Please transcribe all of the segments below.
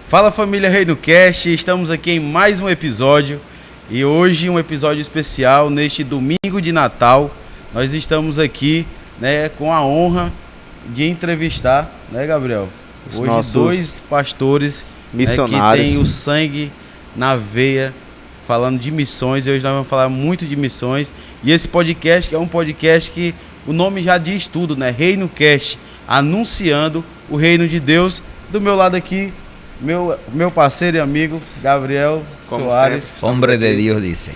Fala família Reino Cast, estamos aqui em mais um episódio e hoje um episódio especial neste domingo de Natal. Nós estamos aqui, né, com a honra de entrevistar, né, Gabriel? Os hoje nossos dois pastores missionários, né, que têm o sangue na veia, falando de missões, e hoje nós vamos falar muito de missões. E esse podcast é um podcast que o nome já diz tudo, né? Reino Cast, anunciando o reino de Deus. Do meu lado aqui, meu parceiro e amigo, Gabriel Soares. Hombre de Deus, disse.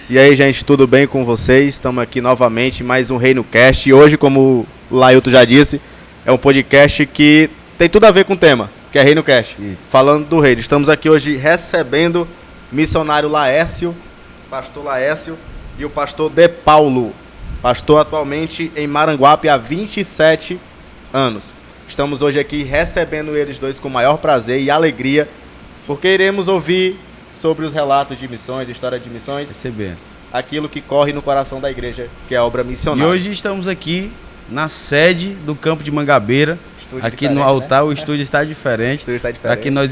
E aí, gente, tudo bem com vocês? Estamos aqui novamente em mais um Reino Cast. E hoje, como o Lailton já disse, é um podcast que tem tudo a ver com o tema, que é Reino Cast. Isso. Falando do reino. Estamos aqui hoje recebendo o missionário Laércio, pastor Laércio, e o pastor De Paulo, pastor atualmente em Maranguape há 27 anos. Estamos hoje aqui recebendo eles dois com o maior prazer e alegria, porque iremos ouvir sobre os relatos de missões, história de missões, aquilo que corre no coração da igreja, que é a obra missionária. E hoje estamos aqui na sede do campo de Mangabeira, Estúdio aqui no altar, né? O estúdio está diferente, para que nós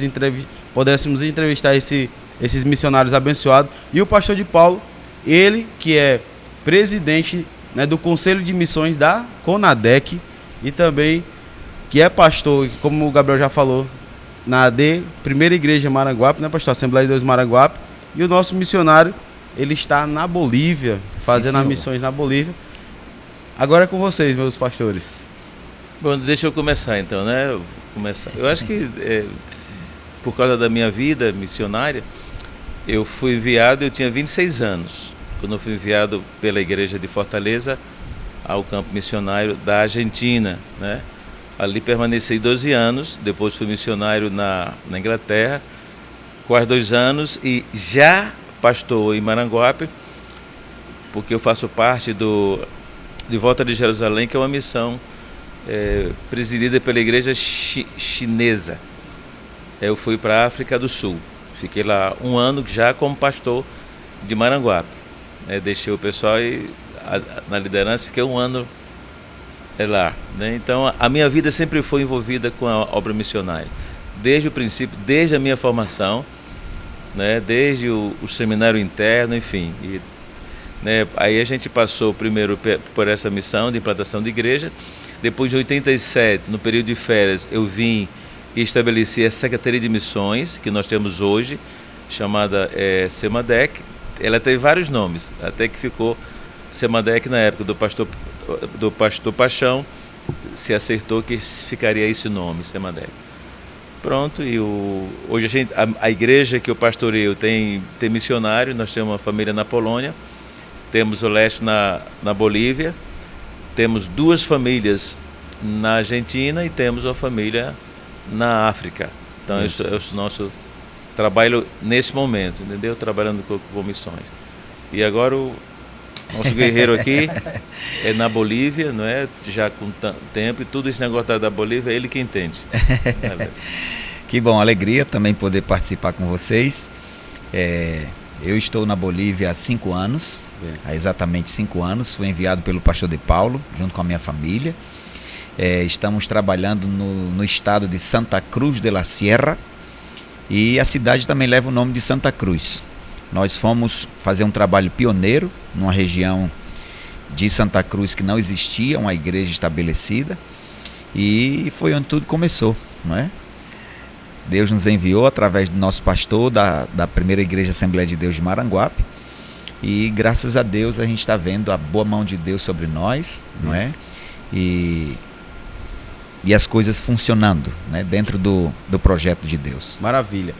pudéssemos entrevistar esses missionários abençoados. E o pastor de Paulo, ele que é presidente, né, do Conselho de Missões da CONADEC e também que é pastor, como o Gabriel já falou, na AD, Primeira Igreja Maranguape, né, pastor? Assembleia de Deus Maranguape. E o nosso missionário, ele está na Bolívia, fazendo as missões na Bolívia. Agora é com vocês, meus pastores. Bom, deixa eu começar então, né? Eu acho que por causa da minha vida missionária, eu fui enviado, eu tinha 26 anos, quando eu fui enviado pela Igreja de Fortaleza ao campo missionário da Argentina, né? Ali permaneci 12 anos, depois fui missionário na Inglaterra, quase 2 anos, e já pastor em Maranguape, porque eu faço parte de Volta de Jerusalém, que é uma missão presidida pela igreja chinesa. Eu fui para a África do Sul, fiquei lá 1 ano já como pastor de Maranguape. Deixei o pessoal e na liderança, fiquei 1 ano lá, né? Então a minha vida sempre foi envolvida com a obra missionária, desde o princípio, desde a minha formação, né? Desde o seminário interno, enfim. E, né, aí a gente passou primeiro por essa missão de implantação de igreja. Depois de 87, no período de férias, eu vim e estabeleci a Secretaria de Missões, que nós temos hoje, chamada SEMADEC. Ela teve vários nomes, até que ficou SEMADEC na época do pastor Paixão, se acertou que ficaria esse nome, SEMADEC. Pronto, e hoje a igreja que eu pastoreio tem missionário. Nós temos uma família na Polônia, temos o leste na Bolívia, temos 2 famílias na Argentina e temos uma família na África. Então esse é o nosso trabalho nesse momento, entendeu? Trabalhando com missões. E agora o nosso guerreiro aqui é na Bolívia, não é? Já com tempo, e tudo esse negócio da Bolívia é ele que entende. Que bom, alegria também poder participar com vocês. Eu estou na Bolívia há 5 anos, há exatamente 5 anos. Fui enviado pelo pastor De Paulo, junto com a minha família. Estamos trabalhando no estado de Santa Cruz de la Sierra, e a cidade também leva o nome de Santa Cruz. Nós fomos fazer um trabalho pioneiro numa região de Santa Cruz que não existia uma igreja estabelecida, e foi onde tudo começou, não é? Deus nos enviou através do nosso pastor da Primeira Igreja Assembleia de Deus de Maranguape, e graças a Deus a gente está vendo a boa mão de Deus sobre nós, não é? E as coisas funcionando, né, dentro do projeto de Deus. Maravilha.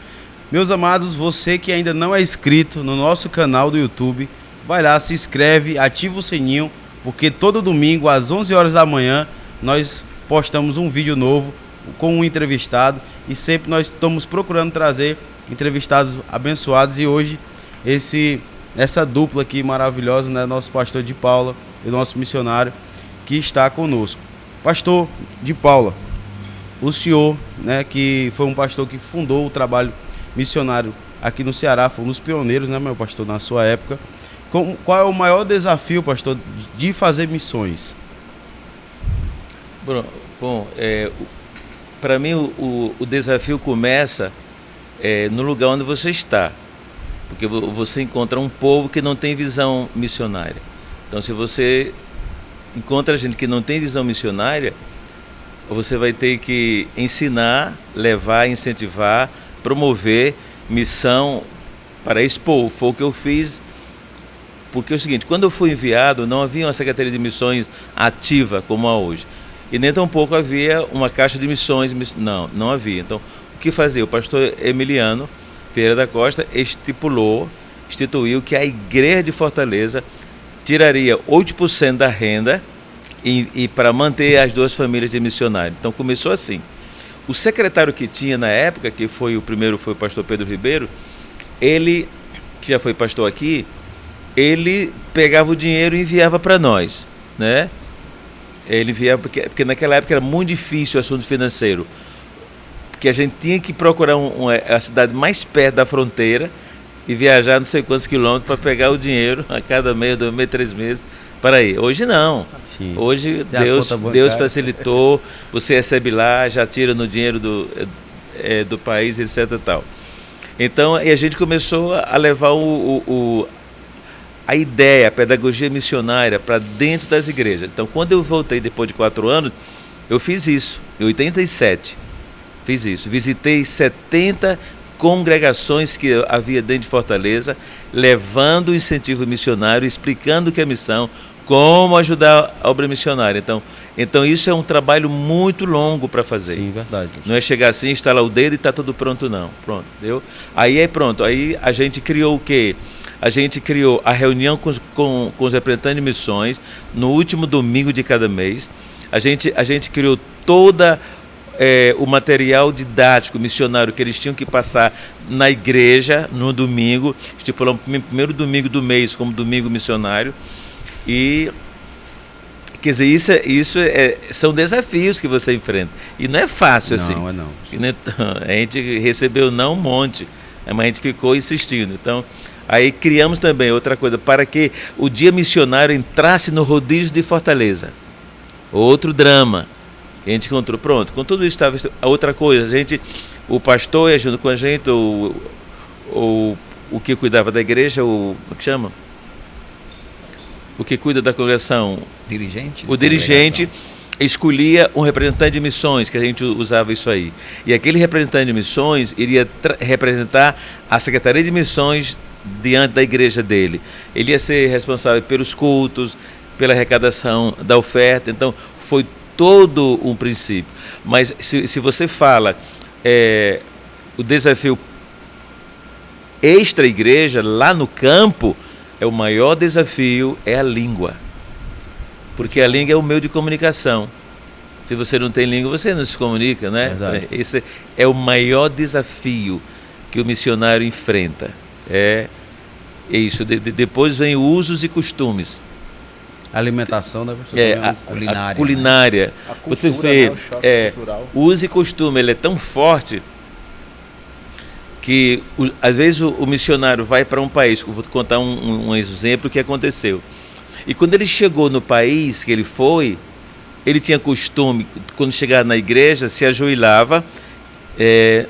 Meus amados, você que ainda não é inscrito no nosso canal do YouTube, vai lá, se inscreve, ativa o sininho, porque todo domingo às 11 horas da manhã nós postamos um vídeo novo com um entrevistado, e sempre nós estamos procurando trazer entrevistados abençoados, e hoje essa dupla aqui maravilhosa, né, nosso pastor de Paula e nosso missionário que está conosco. Pastor de Paula, o senhor, né, que foi um pastor que fundou o trabalho missionário aqui no Ceará, foi um dos pioneiros, né, meu pastor, na sua época. Qual é o maior desafio, pastor, de fazer missões? Bom, para mim o desafio começa no lugar onde você está. Porque você encontra um povo que não tem visão missionária. Então, se você encontra gente que não tem visão missionária, você vai ter que ensinar, levar, incentivar, promover missão para expor. Foi o que eu fiz. Porque é o seguinte, quando eu fui enviado, não havia uma Secretaria de Missões ativa como há hoje. E nem tampouco havia uma caixa de missões. Não havia. Então, o que fazer? O pastor Emiliano Ferreira da Costa instituiu que a igreja de Fortaleza tiraria 8% da renda e para manter as 2 famílias de missionários. Então começou assim. O secretário que tinha na época, que foi o primeiro, foi o pastor Pedro Ribeiro, ele, que já foi pastor aqui, ele pegava o dinheiro e enviava para nós, né? Ele enviava, porque naquela época era muito difícil o assunto financeiro, porque a gente tinha que procurar a cidade mais perto da fronteira e viajar não sei quantos quilômetros para pegar o dinheiro a cada mês, 2 meses, 3 meses para ir. Hoje não. Sim. Hoje Deus facilitou, você recebe lá, já tira no dinheiro do país, etc. Tal. Então, e a gente começou a levar a ideia, a pedagogia missionária para dentro das igrejas. Então, quando eu voltei depois de 4 anos, eu fiz isso, em 87. Fiz isso. Visitei 70 congregações que havia dentro de Fortaleza, levando o incentivo missionário, explicando o que é missão, como ajudar a obra missionária. Então isso é um trabalho muito longo para fazer. Sim, verdade. Não é chegar assim, instalar o dedo e está tudo pronto, não. Pronto, entendeu? Aí pronto. Aí a gente criou o quê? A gente criou a reunião com os representantes de missões no último domingo de cada mês. A gente criou toda o material didático missionário que eles tinham que passar na igreja no domingo, estipulamos o primeiro domingo do mês como domingo missionário. E quer dizer, são desafios que você enfrenta. E não é fácil assim. Não, é não. A gente recebeu não um monte, mas a gente ficou insistindo. Então, aí criamos também outra coisa, para que o dia missionário entrasse no rodízio de Fortaleza. Outro drama. A gente encontrou, pronto, com tudo isso estava outra coisa. O pastor ia junto com a gente, o que cuidava da igreja, como é que chama? O que cuida da congregação? Dirigente? O dirigente escolhia um representante de missões, que a gente usava isso aí. E aquele representante de missões iria representar a Secretaria de Missões diante da igreja dele. Ele ia ser responsável pelos cultos, pela arrecadação da oferta. Então, foi todo um princípio. Mas se você fala o desafio extra-igreja, lá no campo, o maior desafio é a língua. Porque a língua é o meio de comunicação. Se você não tem língua, você não se comunica, né? Verdade. Esse é o maior desafio que o missionário enfrenta. É isso. Depois vem usos e costumes. A alimentação, né, professor? A culinária. A cultura, você vê, né, o choque cultural. o uso e costume, ele é tão forte que às vezes o missionário vai para um país, vou contar um exemplo que aconteceu. E quando ele chegou no país que ele foi, ele tinha costume, quando chegava na igreja, se ajoelhava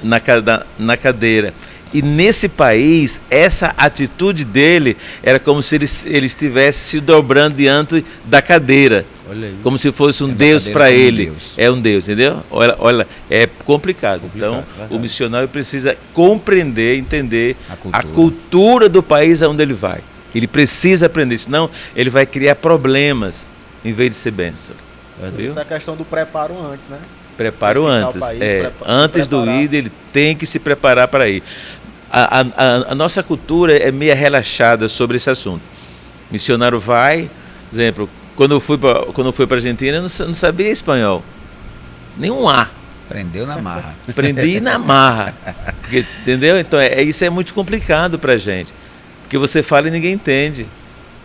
na cadeira. E nesse país, essa atitude dele era como se ele estivesse se dobrando diante da cadeira. Olha aí. Como se fosse um Deus para ele. Deus. É um Deus, entendeu? Olha, é complicado. Então, o missionário precisa compreender, entender a cultura do país aonde ele vai. Ele precisa aprender, senão ele vai criar problemas em vez de ser bênção. Essa é a questão do preparo antes, né? Preparo antes. Antes do ir, ele tem que se preparar para ir. A nossa cultura é meio relaxada sobre esse assunto. O missionário vai, exemplo, quando eu fui para a Argentina, eu não sabia espanhol. Nenhum A. Aprendeu na marra. Aprendi na marra. Entendeu? Então, isso é muito complicado para a gente. Porque você fala e ninguém entende.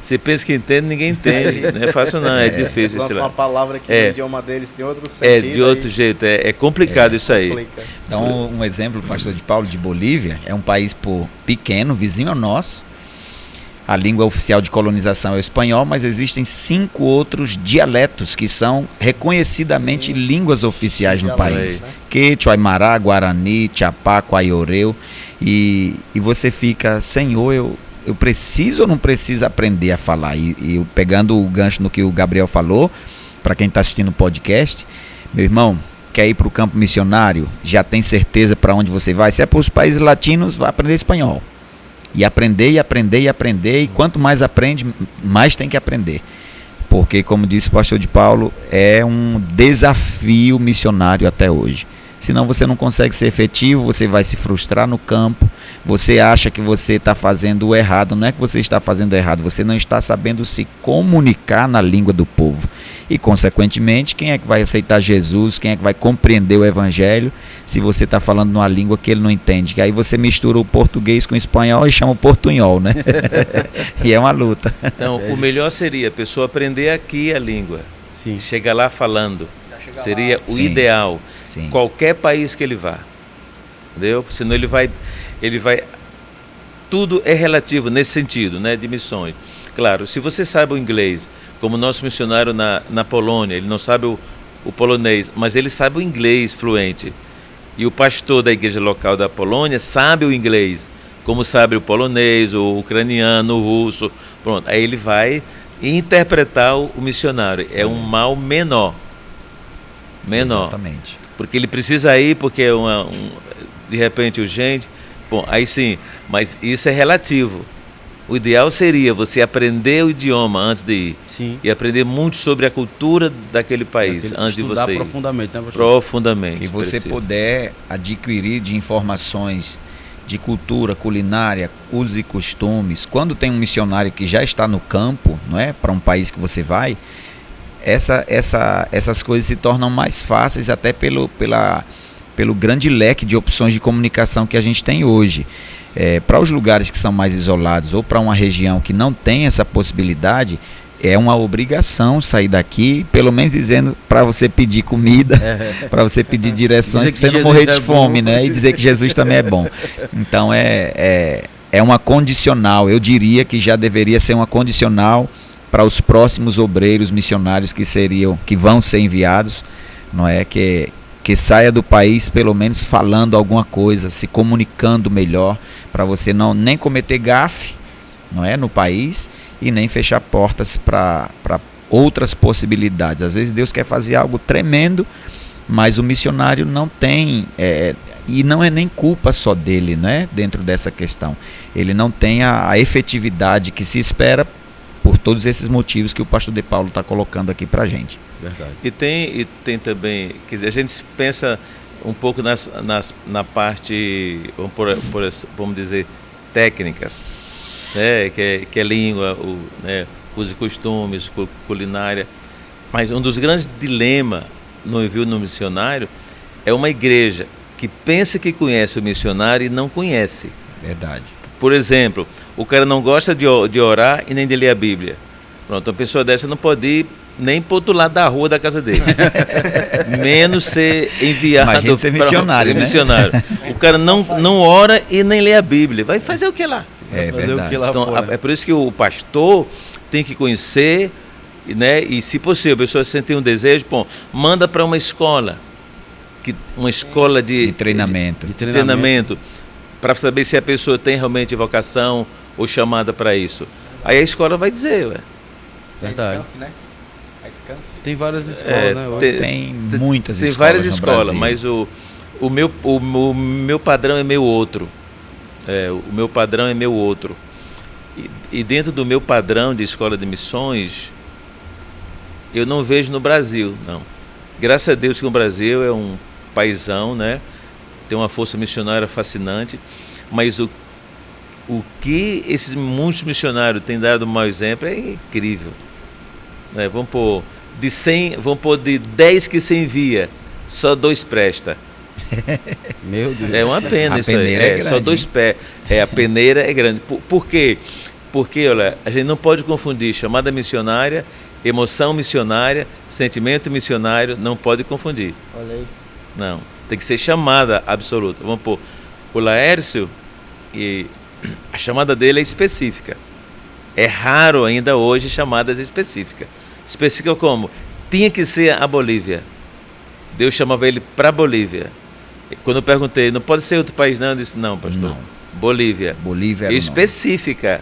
Você pensa que entende, ninguém entende. Não é fácil não, é difícil. Lança uma palavra que no idioma deles tem outro sentido. De outro jeito, é complicado isso aí. Complica. Então, um exemplo, pastor de Paulo, de Bolívia, é um país pequeno, vizinho ao nosso. a língua oficial de colonização é o espanhol, mas existem 5 outros dialetos que são reconhecidamente línguas oficiais no país. Quechua, Aymara, Guarani, Chapaco, Aioreu. E você fica, Senhor, eu preciso ou não preciso aprender a falar? E pegando o gancho no que o Gabriel falou, para quem está assistindo o podcast, meu irmão, quer ir para o campo missionário, já tem certeza para onde você vai? Se é para os países latinos, vai aprender espanhol. E aprender, e aprender, e aprender, e quanto mais aprende, mais tem que aprender. Porque, como disse o pastor de Paulo, é um desafio missionário até hoje. Senão você não consegue ser efetivo, você vai se frustrar no campo, você acha que você está fazendo o errado. Não é que você está fazendo errado, você não está sabendo se comunicar na língua do povo. E, consequentemente, quem é que vai aceitar Jesus, quem é que vai compreender o evangelho, se você está falando numa língua que ele não entende? Que aí você mistura o português com o espanhol e chama o portunhol, né? E é uma luta. Então, o melhor seria a pessoa aprender aqui a língua. Sim. Chegar lá falando. Seria o Sim. ideal. Sim. Qualquer país que ele vá. Entendeu? Senão ele vai... Tudo é relativo nesse sentido, né, de missões. Claro, se você sabe o inglês, como o nosso missionário na Polônia, ele não sabe o polonês, mas ele sabe o inglês fluente. E o pastor da igreja local da Polônia sabe o inglês, como sabe o polonês, o ucraniano, o russo. Pronto, aí ele vai interpretar o missionário. É um mal menor. Exatamente. Porque ele precisa ir, porque é de repente urgente. Bom, aí sim, mas isso é relativo. O ideal seria você aprender o idioma antes de ir. Sim. E aprender muito sobre a cultura daquele país antes de você ir. Profundamente, né, pastor? Profundamente. Que você precisa. puder adquirir de informações de cultura, culinária, usos e costumes. Quando tem um missionário que já está no campo, não é, para um país que você vai, essas coisas se tornam mais fáceis até pelo grande leque de opções de comunicação que a gente tem hoje. Para os lugares que são mais isolados ou para uma região que não tem essa possibilidade, é uma obrigação sair daqui, pelo menos dizendo para você pedir comida, para você pedir direções, para você não morrer de fome, né? E dizer que Jesus também é bom. Então é uma condicional, eu diria que já deveria ser uma condicional para os próximos obreiros missionários que vão ser enviados, não é? Que saia do país pelo menos falando alguma coisa, se comunicando melhor, para você nem cometer gafe, não é, no país, e nem fechar portas para outras possibilidades. Às vezes Deus quer fazer algo tremendo, mas o missionário não tem, e não é nem culpa só dele, né, dentro dessa questão. Ele não tem a efetividade que se espera por todos esses motivos que o pastor De Paulo está colocando aqui para a gente. Verdade. E tem também, quer dizer, a gente pensa um pouco na parte, vamos dizer, técnicas, né, que é língua, né, usos e costumes, culinária. Mas um dos grandes dilemas no envio no missionário é uma igreja que pensa que conhece o missionário e não conhece. Verdade. Por exemplo, o cara não gosta de orar e nem de ler a Bíblia. Pronto, uma pessoa dessa não pode ir nem para o outro lado da rua da casa dele. Menos ser enviado. Imagina ser missionário, né? Missionário. O cara não ora e nem lê a Bíblia. Vai fazer o que lá? É fazer verdade. o que lá Então, fora. é por isso que o pastor tem que conhecer, né? E se possível, a pessoa sente um desejo, manda para uma escola. Uma escola de treinamento. de treinamento, para saber se a pessoa tem realmente vocação ou chamada para isso. Aí a escola vai dizer, ué. Verdade. né? Tem várias escolas, né? hoje. Tem muitas Tem escolas várias no escolas, Brasil. mas o meu padrão é meu outro. O meu padrão é meu outro. E dentro do meu padrão de escola de missões, eu não vejo no Brasil, não. Graças a Deus que o Brasil é um paizão, né? Tem uma força missionária fascinante, mas o que esses muitos missionários têm dado um mau exemplo é incrível. Né? Vamos pôr de 10 que se envia, só 2 presta. Meu Deus. É uma pena A isso aí. peneira é Só grande, 2 pés. A peneira é grande. Por quê? Porque, olha, a gente não pode confundir chamada missionária, emoção missionária, sentimento missionário, não pode confundir. Olha aí. Não, tem que ser chamada absoluta. Vamos pôr o Laércio, e a chamada dele é específica. É raro ainda hoje chamadas específicas. Específica como? Tinha que ser a Bolívia. Deus chamava ele para a Bolívia. Quando eu perguntei, não pode ser outro país não? Eu disse, não, pastor. Não. Bolívia. Bolívia era o nome. Específica.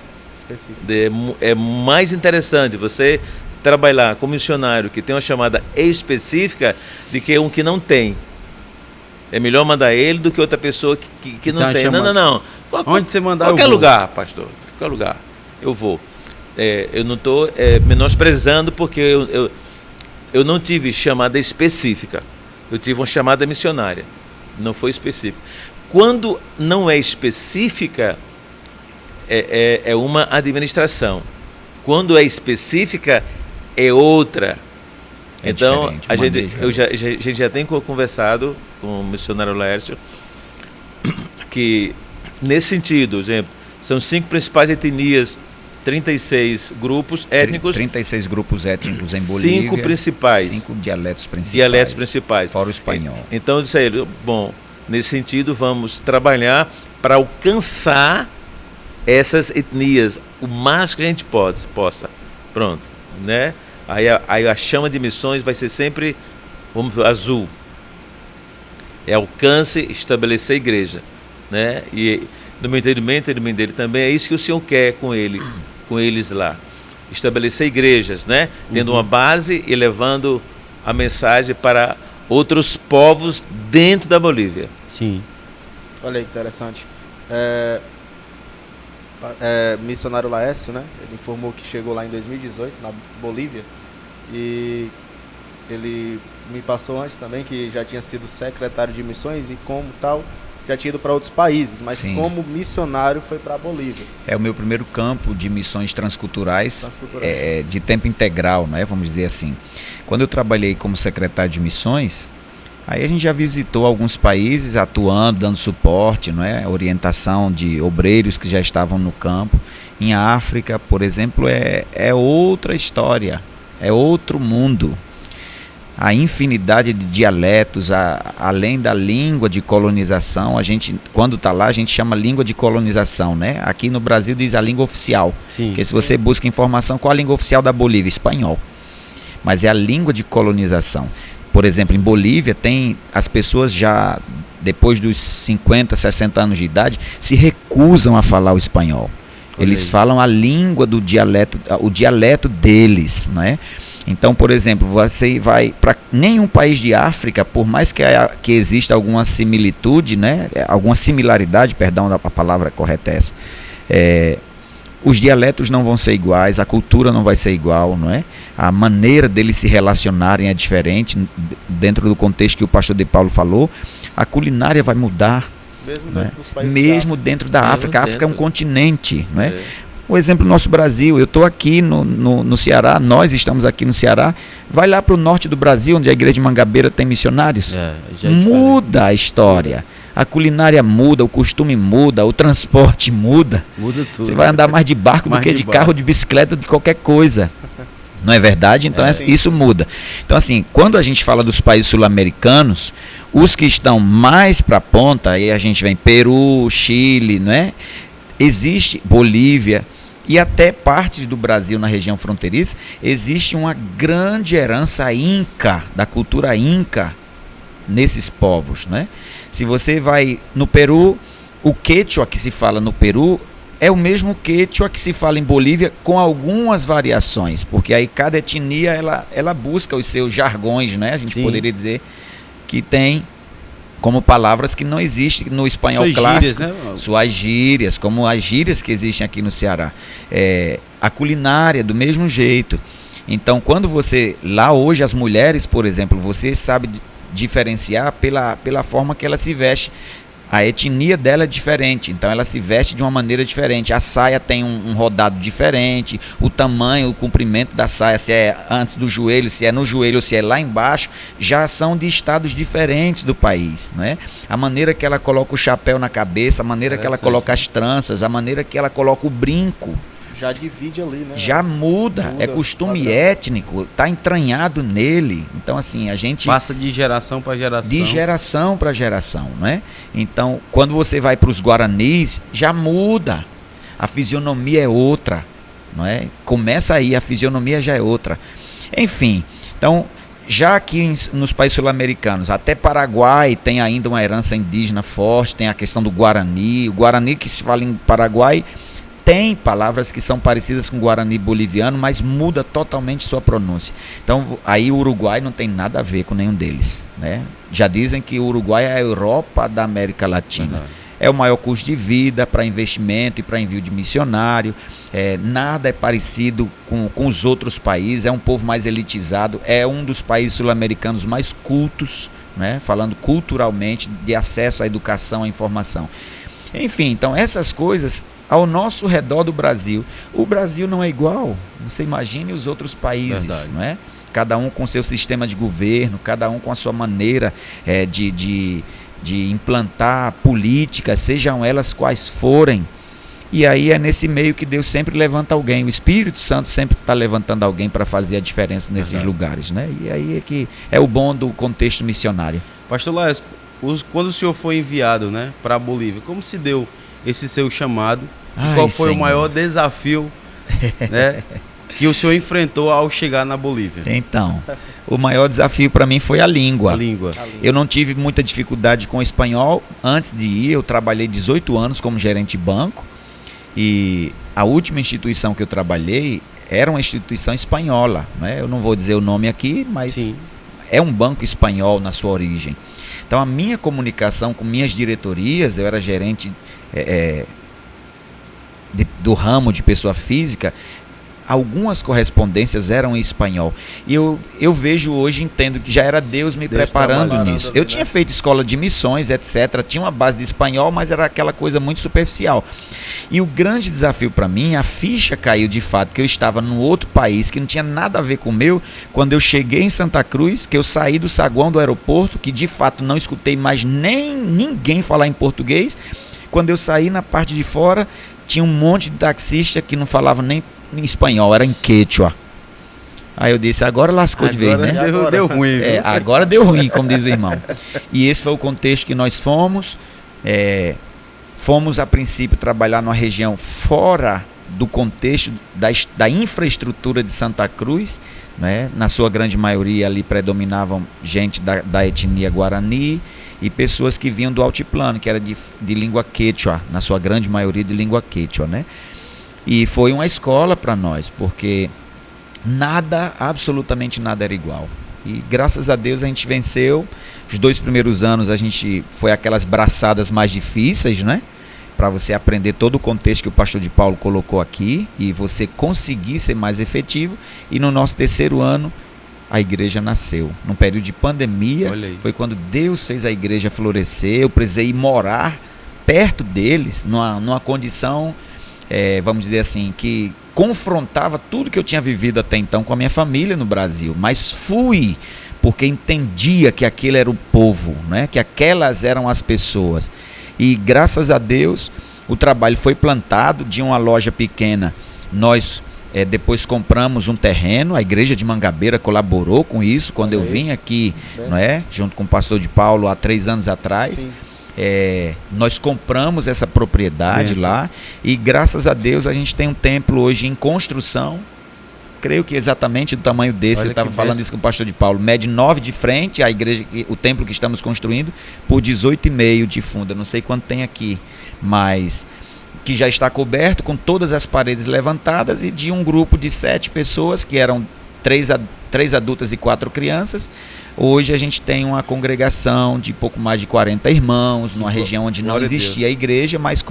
É mais interessante você trabalhar como missionário que tem uma chamada específica do que um que não tem. É melhor mandar ele do que outra pessoa que não tem. Não. Onde você mandar, qualquer lugar, pastor. Qualquer lugar. Eu vou. Eu não estou menosprezando porque eu não tive chamada específica. Eu tive uma chamada missionária. Não foi específica. Quando não é específica, é uma administração. Quando é específica, é outra. Então, a gente já tem conversado com o missionário Laércio que, nesse sentido, exemplo, são 5 principais etnias, 36 grupos étnicos. 36 grupos étnicos em Bolívia. 5 principais. 5 dialetos principais. Dialetos principais. Fora o espanhol. Então, eu disse a ele, bom, nesse sentido, vamos trabalhar para alcançar essas etnias o mais que a gente possa. Pronto, né? Aí a chama de missões vai ser sempre azul. É alcance, estabelecer a igreja, né? E no meu entendimento dele também é isso que o Senhor quer com eles lá. Estabelecer igrejas, né? Tendo uma base e levando a mensagem para outros povos dentro da Bolívia. Sim. Olha aí que interessante. Missionário Laércio, né? Ele informou que chegou lá em 2018 na Bolívia e ele me passou antes também que já tinha sido secretário de missões e como tal já tinha ido para outros países, mas Sim. como missionário foi para a Bolívia. É o meu primeiro campo de missões transculturais. De tempo integral, né? Vamos dizer assim. Quando eu trabalhei como secretário de missões, aí a gente já visitou alguns países atuando, dando suporte, não é? Orientação de obreiros que já estavam no campo. Em África, por exemplo, é outra história, é outro mundo. A infinidade de dialetos, além da língua de colonização, a gente, quando está lá, a gente chama língua de colonização, né? Aqui no Brasil diz a língua oficial. Sim, porque se você busca informação, qual a língua oficial da Bolívia? Espanhol. Mas é a língua de colonização. Por exemplo, em Bolívia, as pessoas já, depois dos 50, 60 anos de idade, se recusam a falar o espanhol. Eles falam a língua do dialeto, o dialeto deles, não é? Então, por exemplo, você vai para nenhum país de África, por mais que exista alguma similitude, né? Alguma similaridade, perdão, a palavra correta é essa, os dialetos não vão ser iguais, a cultura não vai ser igual, não é? A maneira deles se relacionarem é diferente, dentro do contexto que o pastor De Paulo falou, a culinária vai mudar. Mesmo não dentro é? dos países Mesmo dentro da África. A África é um continente, não é? É. O exemplo do nosso Brasil, eu estou aqui no Ceará, nós estamos aqui no Ceará, vai lá para o norte do Brasil, onde a igreja de Mangabeira tem missionários, muda a história, a culinária muda, o costume muda, o transporte muda. Muda tudo. Você vai andar mais de barco do que de carro, de bicicleta, de qualquer coisa. Não é verdade? Então isso muda. Então assim, quando a gente fala dos países sul-americanos, os que estão mais para a ponta, aí a gente vem Peru, Chile, não é? Existe Bolívia e até partes do Brasil na região fronteiriça, existe uma grande herança inca, da cultura inca, nesses povos, né? Se você vai no Peru, o quechua que se fala no Peru é o mesmo quechua que se fala em Bolívia, com algumas variações, porque aí cada etnia ela busca os seus jargões, né? A gente poderia dizer que tem como palavras que não existem no espanhol clássico, gírias, né? Suas gírias, como as gírias que existem aqui no Ceará. A culinária, do mesmo jeito. Então, quando lá hoje, as mulheres, por exemplo, você sabe diferenciar pela forma que ela se veste. A etnia dela é diferente, então ela se veste de uma maneira diferente. A saia tem um rodado diferente, o tamanho, o comprimento da saia, se é antes do joelho, se é no joelho ou se é lá embaixo, já são de estados diferentes do país, né? A maneira que ela coloca o chapéu na cabeça, a maneira que ela coloca as tranças, a maneira que ela coloca o brinco. Já divide ali, né? Já muda, é costume étnico, está entranhado nele. Então, assim, a gente passa de geração para geração. De geração para geração, né? Então, quando você vai para os guaranis, já muda. A fisionomia é outra, não é? Começa aí, a fisionomia já é outra. Enfim, então, já aqui nos países sul-americanos, até Paraguai tem ainda uma herança indígena forte, tem a questão do Guarani. O Guarani que se fala em Paraguai tem palavras que são parecidas com o Guarani boliviano, mas muda totalmente sua pronúncia. Então, aí o Uruguai não tem nada a ver com nenhum deles, né? Já dizem que o Uruguai é a Europa da América Latina. É o maior custo de vida para investimento e para envio de missionário. Nada é parecido com os outros países. É um povo mais elitizado. É um dos países sul-americanos mais cultos, né? Falando culturalmente, de acesso à educação, à informação. Enfim, então essas coisas ao nosso redor do Brasil. O Brasil não é igual. Você imagine os outros países, não é? Cada um com seu sistema de governo, cada um com a sua maneira de implantar políticas, sejam elas quais forem. E aí é nesse meio que Deus sempre levanta alguém. O Espírito Santo sempre está levantando alguém para fazer a diferença nesses lugares, né? E aí é que é o bom do contexto missionário. Pastor Laércio, quando o senhor foi enviado, né, para a Bolívia, como se deu esse seu chamado? E qual foi o maior desafio, né, que o senhor enfrentou ao chegar na Bolívia? Então, o maior desafio para mim foi a língua. A língua. Eu não tive muita dificuldade com o espanhol. Antes de ir, eu trabalhei 18 anos como gerente de banco. E a última instituição que eu trabalhei era uma instituição espanhola, né? Eu não vou dizer o nome aqui, mas é um banco espanhol na sua origem. Então, a minha comunicação com minhas diretorias, eu era gerente do ramo de pessoa física, algumas correspondências eram em espanhol. E eu vejo hoje, entendo que já era Deus me preparando nisso. Eu tinha feito escola de missões, etc. Tinha uma base de espanhol, mas era aquela coisa muito superficial. E o grande desafio para mim, a ficha caiu de fato, que eu estava num outro país, que não tinha nada a ver com o meu, quando eu cheguei em Santa Cruz, que eu saí do saguão do aeroporto, que de fato não escutei mais nem ninguém falar em português. Quando eu saí na parte de fora, tinha um monte de taxista que não falava nem em espanhol, era em quechua. Aí eu disse, agora lascou de vez, né? Deu ruim. Agora deu ruim, como diz o irmão. E esse foi o contexto que nós fomos. Fomos, a princípio, trabalhar numa região fora do contexto da infraestrutura de Santa Cruz, né? Na sua grande maioria ali predominavam gente da etnia Guarani e pessoas que vinham do altiplano, que era de língua quechua, na sua grande maioria de língua quechua, né? E foi uma escola para nós, porque nada, absolutamente nada era igual. E graças a Deus a gente venceu. Os 2 primeiros anos a gente foi aquelas braçadas mais difíceis, né? Para você aprender todo o contexto que o pastor de Paulo colocou aqui e você conseguir ser mais efetivo. E no nosso 3º ano a igreja nasceu. Num período de pandemia, foi quando Deus fez a igreja florescer. Eu precisei ir morar perto deles, numa condição, vamos dizer assim, que confrontava tudo que eu tinha vivido até então com a minha família no Brasil. Mas fui, porque entendia que aquele era o povo, né? Que aquelas eram as pessoas. E graças a Deus o trabalho foi plantado. De uma loja pequena nós depois compramos um terreno. A igreja de Mangabeira colaborou com isso quando eu vim aqui, não é? Junto com o pastor de Paulo há 3 anos atrás. Nós compramos essa propriedade lá e graças a Deus a gente tem um templo hoje em construção. Creio que exatamente do tamanho desse. Eu estava falando isso com o pastor de Paulo. Mede 9 de frente, a igreja, o templo que estamos construindo, por 18,5 de fundo. Eu não sei quanto tem aqui, mas que já está coberto com todas as paredes levantadas e de um grupo de 7 pessoas, que eram 3 adultas e 4 crianças. Hoje a gente tem uma congregação de pouco mais de 40 irmãos, numa região onde não existia a igreja, mas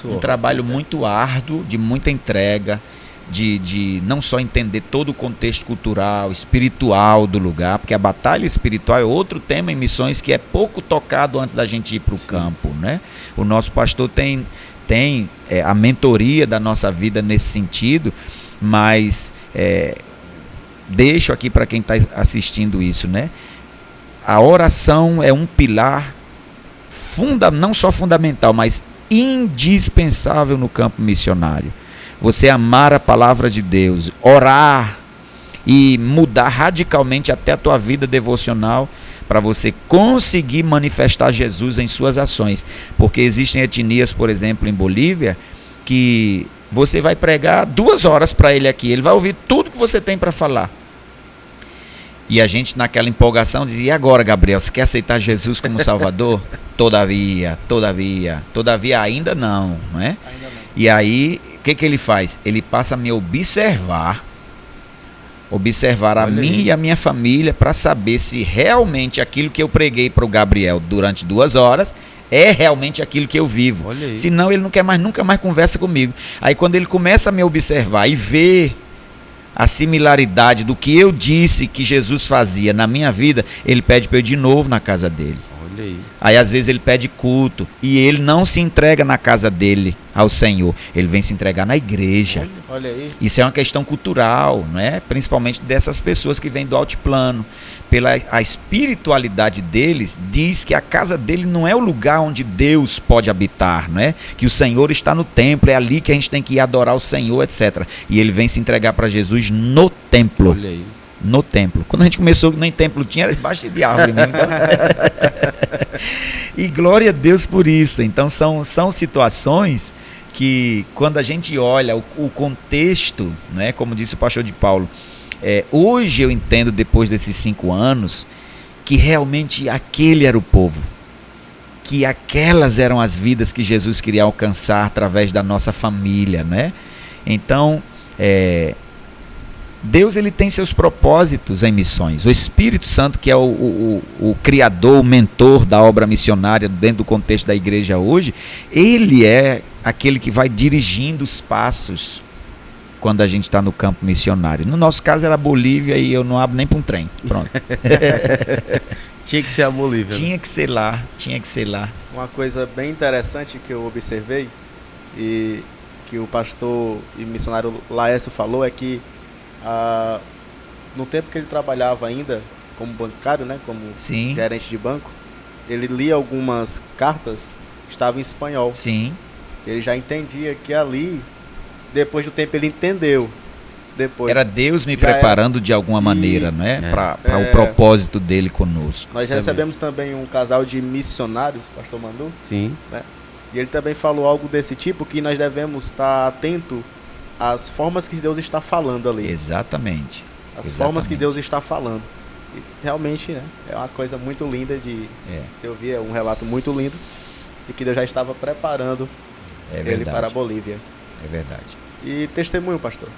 um trabalho muito árduo, de muita entrega, de não só entender todo o contexto cultural, espiritual do lugar, porque a batalha espiritual é outro tema em missões que é pouco tocado antes da gente ir para o campo, né? O nosso pastor tem a mentoria da nossa vida nesse sentido, mas deixo aqui para quem está assistindo isso, né? A oração é um pilar não só fundamental, mas indispensável no campo missionário. Você amar a palavra de Deus, orar e mudar radicalmente até a tua vida devocional para você conseguir manifestar Jesus em suas ações. Porque existem etnias, por exemplo, em Bolívia, que Você vai pregar 2 horas para ele aqui, ele vai ouvir tudo que você tem para falar. E a gente naquela empolgação dizia, e agora, Gabriel, você quer aceitar Jesus como Salvador? Todavia ainda não, não é? Ainda não. E aí, o que ele faz? Ele passa a me observar a mim e a minha família para saber se realmente aquilo que eu preguei para o Gabriel durante 2 horas é realmente aquilo que eu vivo. Senão ele não quer mais, nunca mais conversa comigo. Aí quando ele começa a me observar e ver a similaridade do que eu disse que Jesus fazia na minha vida, ele pede para eu ir de novo na casa dele. Olha aí. Aí às vezes ele pede culto e ele não se entrega na casa dele ao Senhor, ele vem se entregar na igreja. Olha aí. Isso é uma questão cultural, né? Principalmente dessas pessoas que vêm do altiplano. Pela a espiritualidade deles, diz que a casa dele não é o lugar onde Deus pode habitar, né? Que o Senhor está no templo, é ali que a gente tem que ir adorar o Senhor, etc. E ele vem se entregar para Jesus no templo. Olha aí. No templo. Quando a gente começou, nem templo tinha, era debaixo de árvore mesmo. E glória a Deus por isso. Então são situações que quando a gente olha o contexto, né, como disse o pastor de Paulo, hoje eu entendo, depois desses 5 anos, que realmente aquele era o povo, que aquelas eram as vidas que Jesus queria alcançar através da nossa família, né? Então, Deus, ele tem seus propósitos em missões. O Espírito Santo, que é o criador, o mentor da obra missionária dentro do contexto da igreja hoje, ele é aquele que vai dirigindo os passos quando a gente está no campo missionário. No nosso caso era a Bolívia e eu não abro nem para um trem. Pronto. Tinha que ser a Bolívia. Tinha que ser lá. Uma coisa bem interessante que eu observei e que o pastor e missionário Laércio falou é que no tempo que ele trabalhava ainda como bancário, né, como Sim. gerente de banco, ele lia algumas cartas que estavam em espanhol. Sim. Ele já entendia que ali, depois do tempo ele entendeu. Depois, era Deus me já preparando de alguma maneira, né, para o propósito dele conosco. Nós recebemos também um casal de missionários, pastor Mandu. Sim. Né? E ele também falou algo desse tipo, que nós devemos estar atento às formas que Deus está falando ali. Exatamente. As formas que Deus está falando. E realmente, né, é uma coisa muito linda de se ouvir, é um relato muito lindo de que Deus já estava preparando ele para a Bolívia. É verdade. E testemunho, pastor.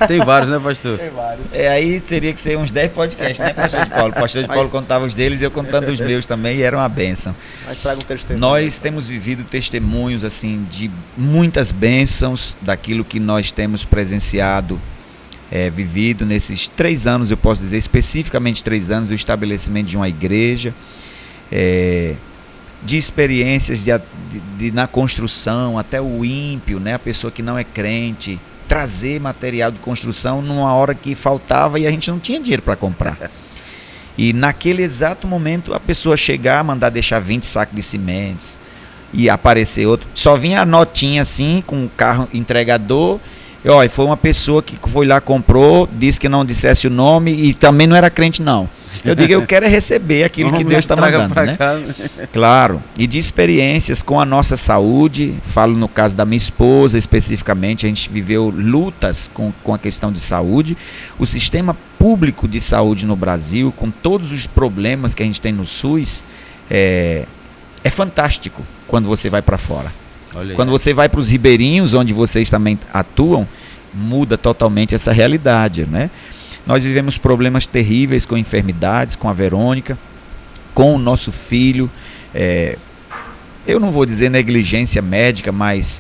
Tem vários, né, pastor? Tem vários. Aí teria que ser uns 10 podcasts, né, pastor de Paulo? O pastor de Paulo contava os deles e eu contando os meus também, e era uma bênção. Mas traga um testemunho. Nós temos vivido testemunhos, assim, de muitas bênçãos daquilo que nós temos presenciado, vivido nesses 3 anos, eu posso dizer, especificamente 3 anos, do estabelecimento de uma igreja, de experiências na construção, até o ímpio, né, a pessoa que não é crente, trazer material de construção numa hora que faltava e a gente não tinha dinheiro para comprar. E naquele exato momento a pessoa chegar, mandar deixar 20 sacos de cimentos e aparecer outro. Só vinha a notinha assim, com o carro entregador. E, ó, foi uma pessoa que foi lá, comprou, disse que não dissesse o nome e também não era crente não. Eu digo, eu quero receber aquilo que Deus está mandando, né? Claro, e de experiências com a nossa saúde, falo no caso da minha esposa especificamente, a gente viveu lutas com a questão de saúde. O sistema público de saúde no Brasil, com todos os problemas que a gente tem no SUS, é fantástico quando você vai para fora. Quando você vai para os ribeirinhos, onde vocês também atuam, muda totalmente essa realidade, né? Nós vivemos problemas terríveis com enfermidades, com a Verônica, com o nosso filho. Eu não vou dizer negligência médica, mas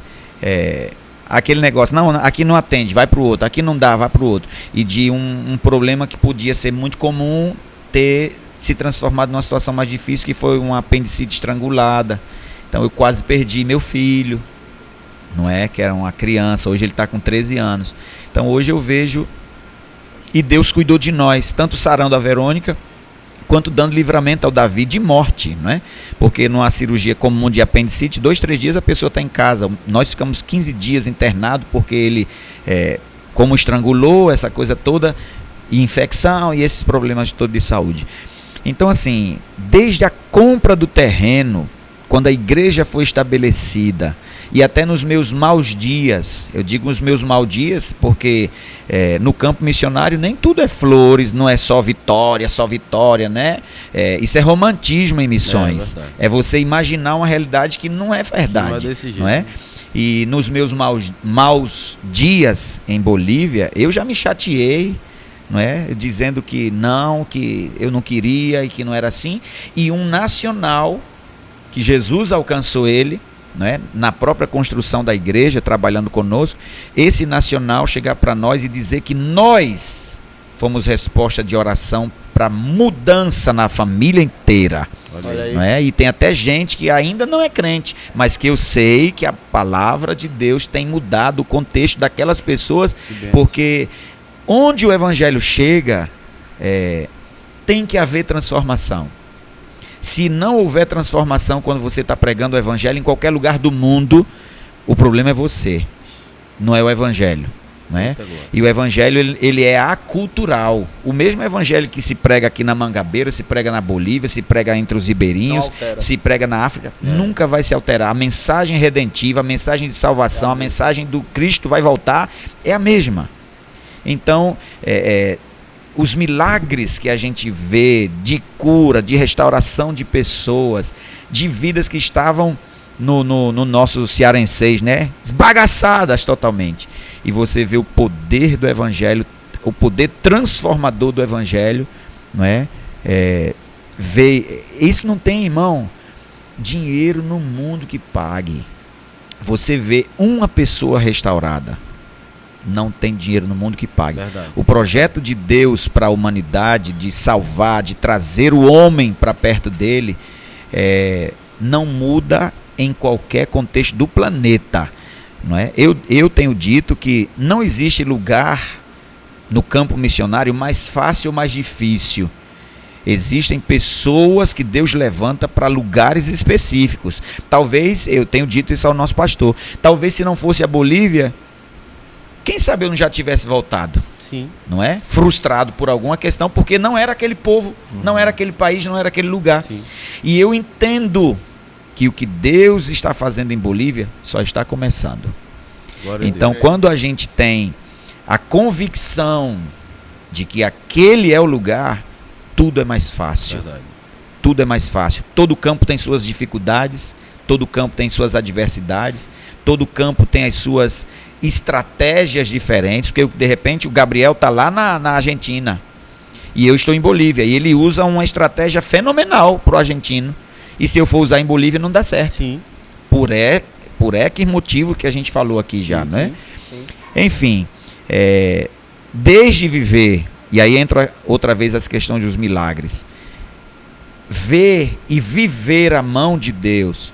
aquele negócio, não, aqui não atende, vai para o outro, aqui não dá, vai para o outro. E de um problema que podia ser muito comum ter se transformado numa situação mais difícil, que foi uma apendicite estrangulada. Então eu quase perdi meu filho, não é? Que era uma criança, hoje ele está com 13 anos. Então hoje eu vejo, e Deus cuidou de nós, tanto sarando a Verônica, quanto dando livramento ao Davi de morte, não é? Porque numa cirurgia comum de apendicite, 2, 3 dias a pessoa está em casa. Nós ficamos 15 dias internados, porque ele, como estrangulou, essa coisa toda, e infecção e esses problemas todos de saúde. Então assim, desde a compra do terreno, quando a igreja foi estabelecida e até nos meus maus dias. Eu digo os meus maus dias porque no campo missionário nem tudo é flores, não é só vitória, né? Isso é romantismo em missões. É você imaginar uma realidade que não é verdade, não é desse jeito, não é? né? E nos meus maus dias em Bolívia, eu já me chateei, não é? Dizendo que eu não queria e que não era assim. E um nacional, que Jesus alcançou ele, não é? Na própria construção da igreja, trabalhando conosco, esse nacional chegar para nós e dizer que nós fomos resposta de oração para mudança na família inteira. Olha aí. Não é? E tem até gente que ainda não é crente, mas que eu sei que a palavra de Deus tem mudado o contexto daquelas pessoas, porque onde o evangelho chega, tem que haver transformação. Se não houver transformação quando você está pregando o evangelho em qualquer lugar do mundo, o problema é você, não é o evangelho. Né? E o evangelho ele é acultural. O mesmo evangelho que se prega aqui na Mangabeira, se prega na Bolívia, se prega entre os ribeirinhos, se prega na África, nunca vai se alterar. A mensagem redentiva, a mensagem de salvação, a mensagem do Cristo vai voltar, é a mesma. Então, os milagres que a gente vê de cura, de restauração de pessoas, de vidas que estavam no nosso cearenseis, né? Esbagaçadas totalmente. E você vê o poder do evangelho, o poder transformador do evangelho, não é? Isso não tem, irmão, dinheiro no mundo que pague. Você vê uma pessoa restaurada, não tem dinheiro no mundo que pague. Verdade. O projeto de Deus para a humanidade, de salvar, de trazer o homem para perto dele, não muda em qualquer contexto do planeta. Não é? Eu tenho dito que não existe lugar no campo missionário mais fácil ou mais difícil. Existem pessoas que Deus levanta para lugares específicos. Talvez, eu tenho dito isso ao nosso pastor, talvez se não fosse a Bolívia, quem sabe eu não já tivesse voltado. Sim. Não é? Frustrado por alguma questão, porque não era aquele povo, não era aquele país, não era aquele lugar. Sim. E eu entendo que o que Deus está fazendo em Bolívia só está começando. Então, quando a gente tem a convicção de que aquele é o lugar, tudo é mais fácil. Verdade. Tudo é mais fácil. Todo campo tem suas dificuldades, todo campo tem suas adversidades, todo campo tem as suas estratégias diferentes, porque de repente o Gabriel está lá na Argentina e eu estou em Bolívia, e ele usa uma estratégia fenomenal para o argentino. E se eu for usar em Bolívia, não dá certo. Sim. Por que motivo que a gente falou aqui já, sim, né? Sim. Enfim, desde viver, e aí entra outra vez as questões dos milagres, ver e viver a mão de Deus,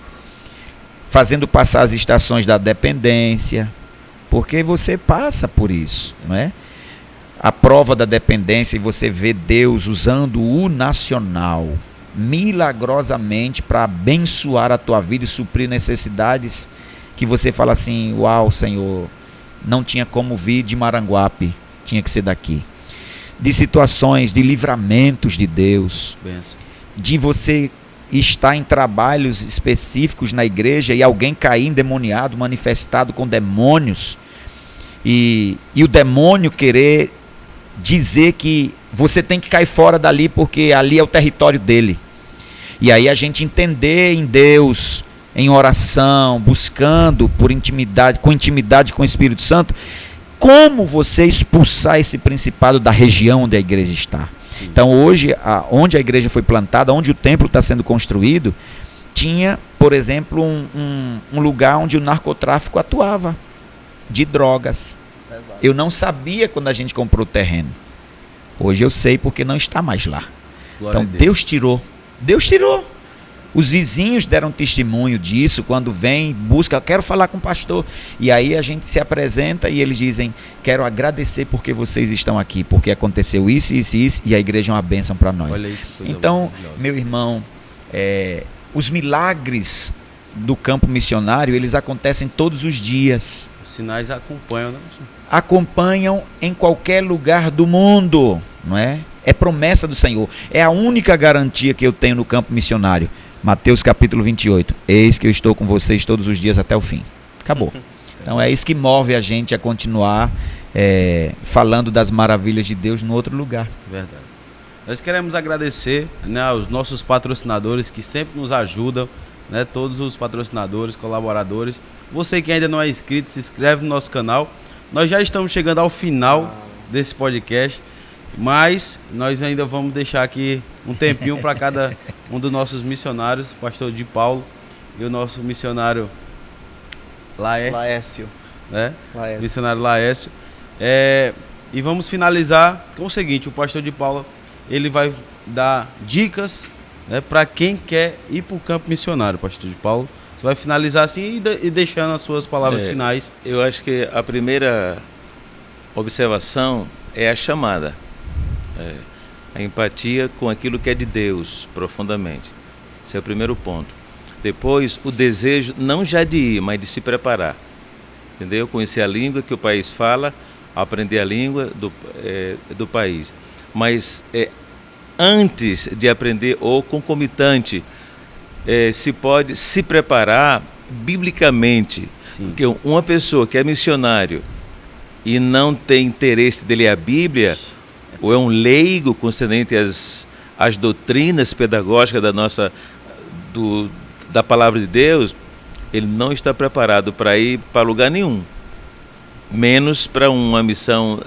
fazendo passar as estações da dependência, porque você passa por isso, não é? A prova da dependência, e você vê Deus usando o nacional milagrosamente para abençoar a tua vida e suprir necessidades que você fala assim: uau, Senhor, não tinha como vir de Maranguape, tinha que ser daqui. De situações, de livramentos de Deus, Benção. de você estar em trabalhos específicos na igreja e alguém cair endemoniado, manifestado com demônios, e o demônio querer dizer que você tem que cair fora dali porque ali é o território dele. E aí a gente entender em Deus, em oração, buscando por intimidade, com o Espírito Santo, como você expulsar esse principado da região onde a igreja está. Sim. Então hoje, onde a igreja foi plantada, onde o templo está sendo construído, tinha, por exemplo, um lugar onde o narcotráfico atuava, de drogas. Exato. Eu não sabia quando a gente comprou o terreno. Hoje eu sei porque não está mais lá. Glória Então a Deus. Deus tirou. Os vizinhos deram testemunho disso, quando vem, busca, quero falar com o pastor. E aí a gente se apresenta e eles dizem: quero agradecer porque vocês estão aqui, porque aconteceu isso, e a igreja é uma bênção para nós. Olha aí, que coisa Então, maravilhosa. meu irmão, os milagres do campo missionário, eles acontecem todos os dias. Os sinais acompanham, né? Acompanham em qualquer lugar do mundo, não é? É promessa do Senhor. É a única garantia que eu tenho no campo missionário. Mateus capítulo 28. Eis que eu estou com vocês todos os dias até o fim. Acabou. Então é isso que move a gente a continuar falando das maravilhas de Deus no outro lugar. Verdade. Nós queremos agradecer, né, aos nossos patrocinadores que sempre nos ajudam, né, todos os patrocinadores, colaboradores. Você que ainda não é inscrito, se inscreve no nosso canal. Nós já estamos chegando ao final desse podcast, mas nós ainda vamos deixar aqui um tempinho para cada um dos nossos missionários, o pastor de Paulo e o nosso missionário Laércio. Né? Missionário Laércio. E vamos finalizar com o seguinte: o pastor de Paulo, ele vai dar dicas, né, para quem quer ir para o campo missionário. Pastor de Paulo, você vai finalizar assim e deixando as suas palavras finais. Eu acho que a primeira observação é a chamada, a empatia com aquilo que é de Deus profundamente. Esse é o primeiro ponto. Depois, o desejo não já de ir, mas de se preparar. Entendeu? Conhecer a língua que o país fala, aprender a língua do país. Mas antes de aprender, ou concomitante, se pode se preparar biblicamente. Sim. Porque uma pessoa que é missionário e não tem interesse de ler a Bíblia, ou é um leigo concernente às doutrinas pedagógicas da palavra de Deus, ele não está preparado para ir para lugar nenhum, menos para uma missão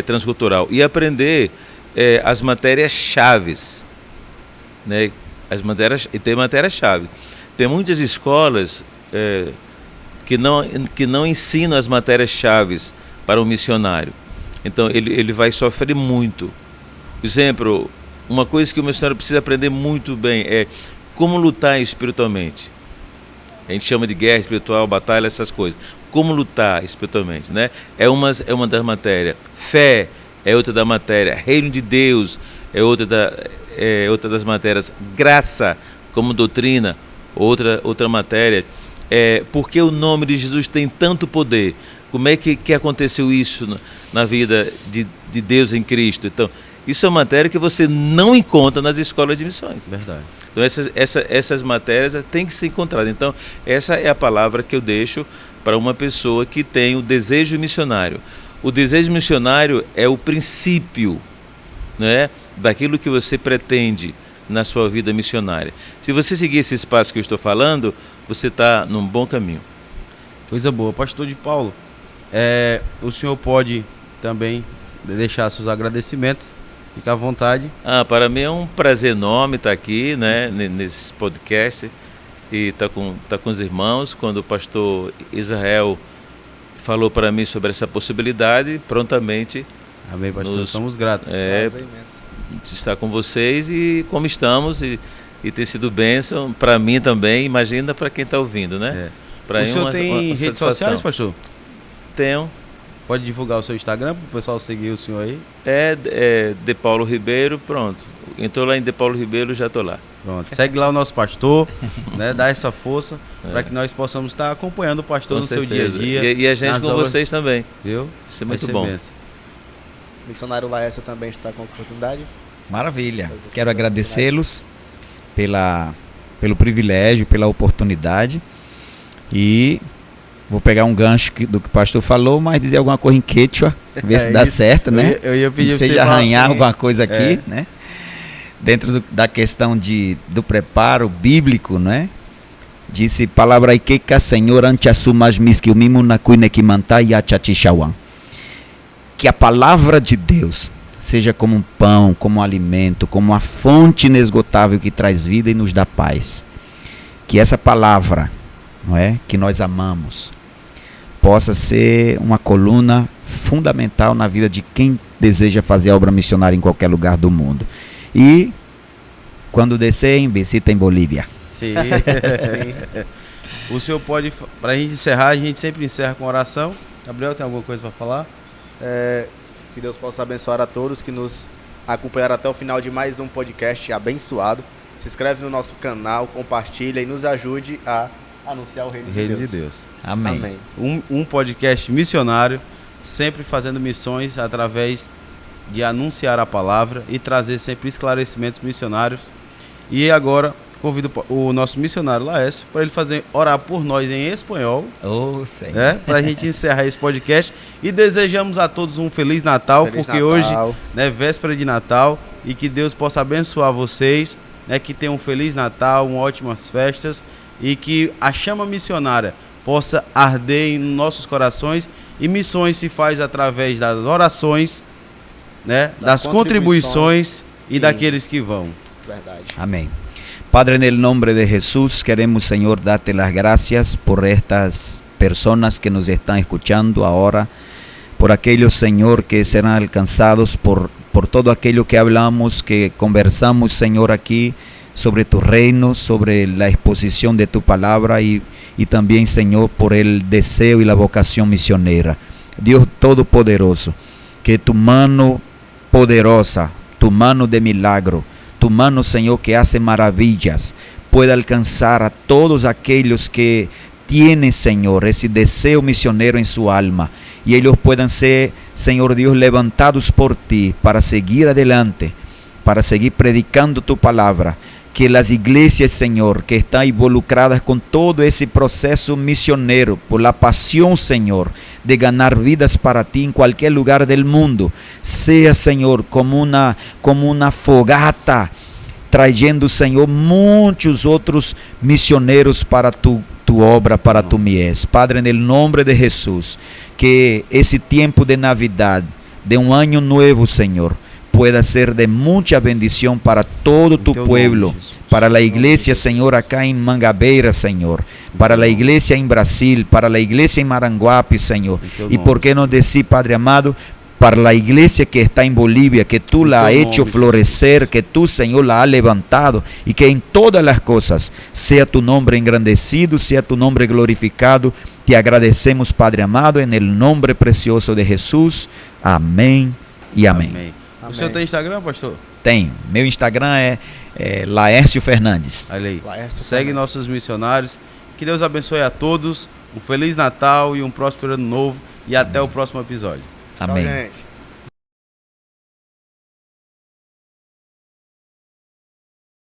transcultural. E aprender as matérias-chaves, né? E tem matérias-chave. Tem muitas escolas que não ensinam as matérias-chaves para um missionário. Então ele vai sofrer muito. Por exemplo, uma coisa que o missionário precisa aprender muito bem é como lutar espiritualmente. A gente chama de guerra espiritual, batalha, essas coisas. Como lutar espiritualmente, né? É uma das matérias. Fé é outra da matéria. Reino de Deus é outra das matérias. Graça como doutrina, outra matéria. Porque o nome de Jesus tem tanto poder. Como é que aconteceu isso na vida de Deus em Cristo? Então, isso é uma matéria que você não encontra nas escolas de missões. Verdade. Então, essas matérias têm que ser encontradas. Então, essa é a palavra que eu deixo para uma pessoa que tem o desejo missionário. O desejo missionário é o princípio, né, daquilo que você pretende na sua vida missionária. Se você seguir esse espaço que eu estou falando, você está num bom caminho. Coisa boa. Pastor de Paulo, o senhor pode também deixar seus agradecimentos. Fica à vontade. Para mim é um prazer enorme estar aqui, né, nesse podcast e estar com os irmãos. Quando o pastor Israel falou para mim sobre essa possibilidade, prontamente... Amém, pastor. Somos gratos. De estar com vocês e como estamos e ter sido bênção para mim também, imagina para quem está ouvindo, né? O senhor tem redes sociais, pastor? Tenho. Pode divulgar o seu Instagram para o pessoal seguir o senhor aí? De Paulo Ribeiro, pronto. Entrou lá em De Paulo Ribeiro, já estou lá. Pronto. Segue lá o nosso pastor, né? Dá essa força para que nós possamos estar acompanhando o pastor no seu dia a dia. E a gente com vocês também. Viu? Isso é muito bom. Missionário Laércio também está com a oportunidade. Maravilha. Quero agradecê-los pelo privilégio, pela oportunidade. E vou pegar um gancho do que o pastor falou, mas dizer alguma coisa em quechua, ver se dá certo, né? Eu ia pedir seja arranhar alguma coisa aqui, né? Dentro da questão do preparo bíblico, né? Disse, palavra ikeka, Senhor, ante assumas miski o mimo na cuine que manta e achatishawan. Que a palavra de Deus seja como um pão, como um alimento, como uma fonte inesgotável que traz vida e nos dá paz. Que essa palavra, não é, que nós amamos, possa ser uma coluna fundamental na vida de quem deseja fazer a obra missionária em qualquer lugar do mundo. E quando descer, visita em Bolívia. Sim. O senhor pode, para a gente encerrar, a gente sempre encerra com oração. Gabriel, tem alguma coisa para falar? Que Deus possa abençoar a todos que nos acompanharam até o final de mais um podcast abençoado. Se inscreve no nosso canal, compartilha e nos ajude a anunciar o reino de Deus. Amém. Um podcast missionário, sempre fazendo missões através de anunciar a palavra e trazer sempre esclarecimentos missionários. E agora, convido o nosso missionário Laércio para ele orar por nós em espanhol, para a gente encerrar esse podcast. E desejamos a todos um Feliz Natal, porque hoje é véspera de Natal, e que Deus possa abençoar vocês, que tenham um Feliz Natal, ótimas festas, e que a chama missionária possa arder em nossos corações. E missões se faz através das orações, das contribuições e daqueles que vão. Verdade. Amém. Padre, en el nombre de Jesús, queremos, Señor, darte las gracias por estas personas que nos están escuchando ahora, por aquellos, Señor, que serán alcanzados por todo aquello que hablamos, que conversamos, Señor, aquí sobre tu reino, sobre la exposición de tu palabra y también, Señor, por el deseo y la vocación misionera. Dios Todopoderoso, que tu mano poderosa, tu mano de milagro, tu mano, Señor, que hace maravillas, pueda alcanzar a todos aquellos que tienen, Señor, ese deseo misionero en su alma, y ellos puedan ser, Señor Dios, levantados por ti para seguir adelante, para seguir predicando tu palabra. Que las iglesias, Señor, que están involucradas con todo ese proceso misionero, por la pasión, Señor, de ganar vidas para ti en cualquier lugar del mundo, sea, Señor, como una fogata, trayendo, Señor, muchos otros misioneros para tu obra, para tu mies. Padre, en el nombre de Jesús, que ese tiempo de Navidad, de un año nuevo, Señor, pueda ser de mucha bendición para todo tu pueblo, para la iglesia, Señor, acá en Mangabeira, Señor, para la iglesia en Brasil, para la iglesia en Maranguape, Señor, y por qué no decir, Padre amado, para la iglesia que está en Bolivia, que tú la has hecho florecer, que tú, Señor, la has levantado, y que en todas las cosas sea tu nombre engrandecido, sea tu nombre glorificado. Te agradecemos, Padre amado, en el nombre precioso de Jesús. Amén y amén. Amém. O senhor tem Instagram, pastor? Tenho. Meu Instagram é Laércio Fernandes. Olha aí. Segue nossos missionários. Que Deus abençoe a todos. Um Feliz Natal e um próspero Ano Novo. E até o próximo episódio. Amém. Tchau, gente.